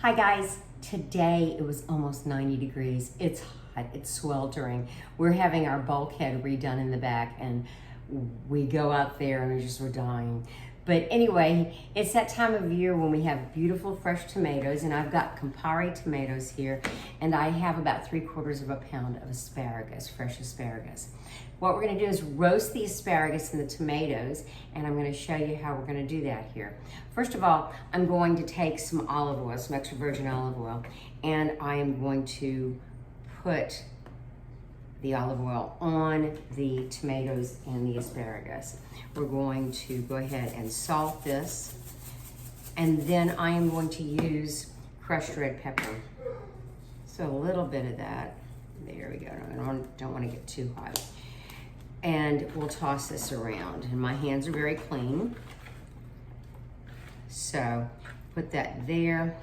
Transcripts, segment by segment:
Hi guys, today it was almost 90 degrees. It's hot, it's sweltering. We're having our bulkhead redone in the back and we go out there and we're dying. But anyway, it's that time of year when we have beautiful fresh tomatoes, and I've got Campari tomatoes here, and I have about 3/4 of a pound of asparagus, fresh asparagus. What we're gonna do is roast the asparagus and the tomatoes, and I'm gonna show you how we're gonna do that here. First of all, I'm going to take some olive oil, some extra virgin olive oil, and I am going to put the olive oil on the tomatoes and the asparagus. We're going to go ahead and salt this, and then I am going to use crushed red pepper. So a little bit of that. There we go. I don't want to get too hot. And we'll toss this around. And my hands are very clean. So put that there.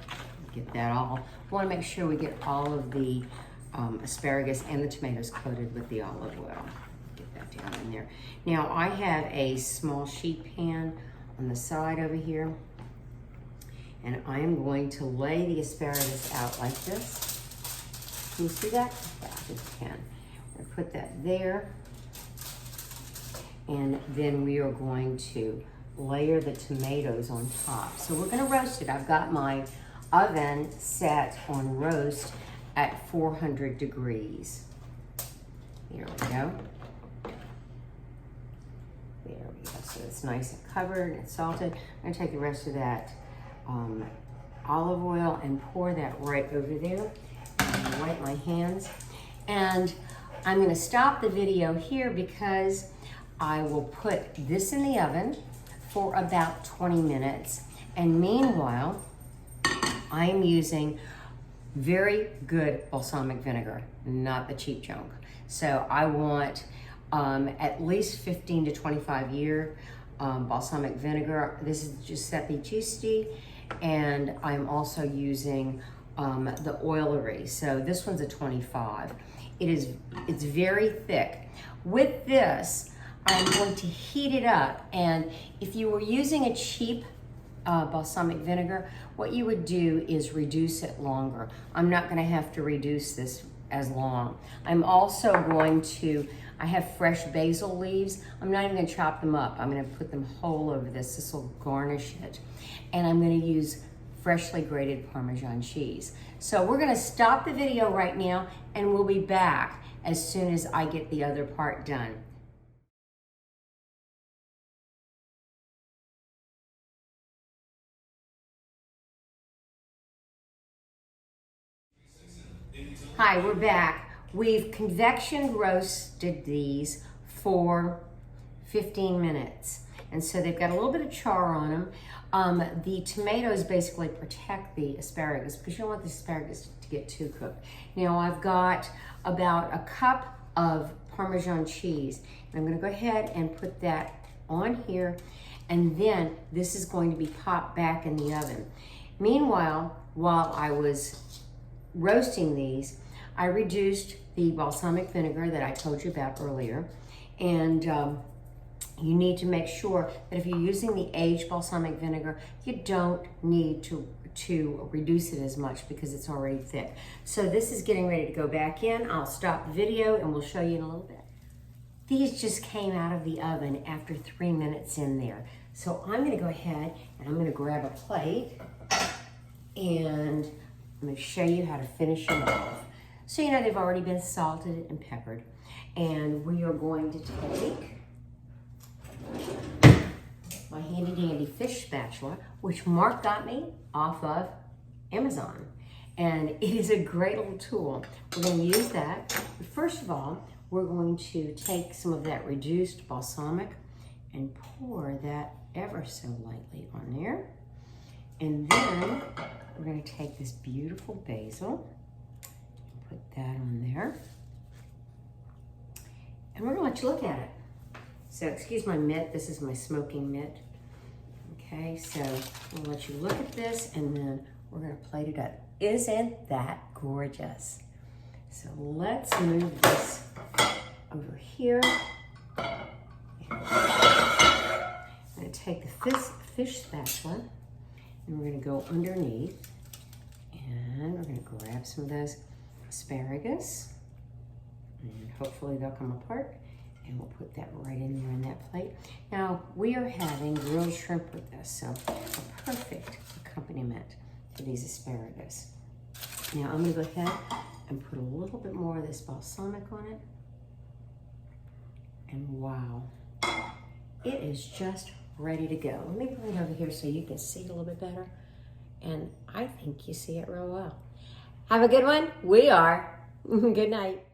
Get that all. We want to make sure we get all of the asparagus and the tomatoes coated with the olive oil. Get that down in there. Now I have a small sheet pan on the side over here, and I am going to lay the asparagus out like this. Can you see that? Yeah, I think you can. I'm going to put that there, and then we are going to layer the tomatoes on top. So we're going to roast it. I've got my oven set on roast at 400 degrees. There we go. There we go. So it's nice and covered and salted. I'm gonna take the rest of that olive oil and pour that right over there. And wipe my hands. And I'm gonna stop the video here because I will put this in the oven for about 20 minutes. And meanwhile, I am using very good balsamic vinegar, not the cheap junk. So I want at least 15 to 25 year balsamic vinegar. This is Giuseppe Giusti, and I'm also using the oilery. So this one's a 25. It's very thick. With this, I'm going to heat it up, and if you were using a cheap balsamic vinegar, what you would do is reduce it longer. I'm not going to have to reduce this as long. I'm also going to, I have fresh basil leaves. I'm not even going to chop them up. I'm going to put them whole over this. This will garnish it. And I'm going to use freshly grated Parmesan cheese. So we're going to stop the video right now, and we'll be back as soon as I get the other part done. Hi, we're back. We've convection roasted these for 15 minutes. And so they've got a little bit of char on them. The tomatoes basically protect the asparagus because you don't want the asparagus to get too cooked. Now I've got about a cup of Parmesan cheese. And I'm gonna go ahead and put that on here. And then this is going to be popped back in the oven. Meanwhile, while I was roasting these, I reduced the balsamic vinegar that I told you about earlier. And you need to make sure that if you're using the aged balsamic vinegar, you don't need to reduce it as much because it's already thick. So this is getting ready to go back in. I'll stop the video and we'll show you in a little bit. These just came out of the oven after 3 minutes in there. So I'm gonna go ahead and I'm gonna grab a plate, and I'm going to show you how to finish them off. So you know they've already been salted and peppered. And we are going to take my handy dandy fish spatula, which Mark got me off of Amazon. And it is a great little tool. We're going to use that. But first of all, we're going to take some of that reduced balsamic and pour that ever so lightly on there. And then we're going to take this beautiful basil, put that on there, and we're going to let you look at it. So excuse my mitt, this is my smoking mitt. Okay, so I'm going to let you look at this, and then we're going to plate it up. Isn't that gorgeous? So let's move this over here. I'm going to take the fish spatula, and we're going to go underneath And we're gonna grab some of those asparagus, and hopefully they'll come apart, and we'll put that right in there in that plate. Now, we are having grilled shrimp with this, so a perfect accompaniment to these asparagus. Now, I'm gonna go ahead and put a little bit more of this balsamic on it. And wow, it is just ready to go. Let me put it over here so you can see it a little bit better. And I think you see it real well. Have a good one. We are. Good night.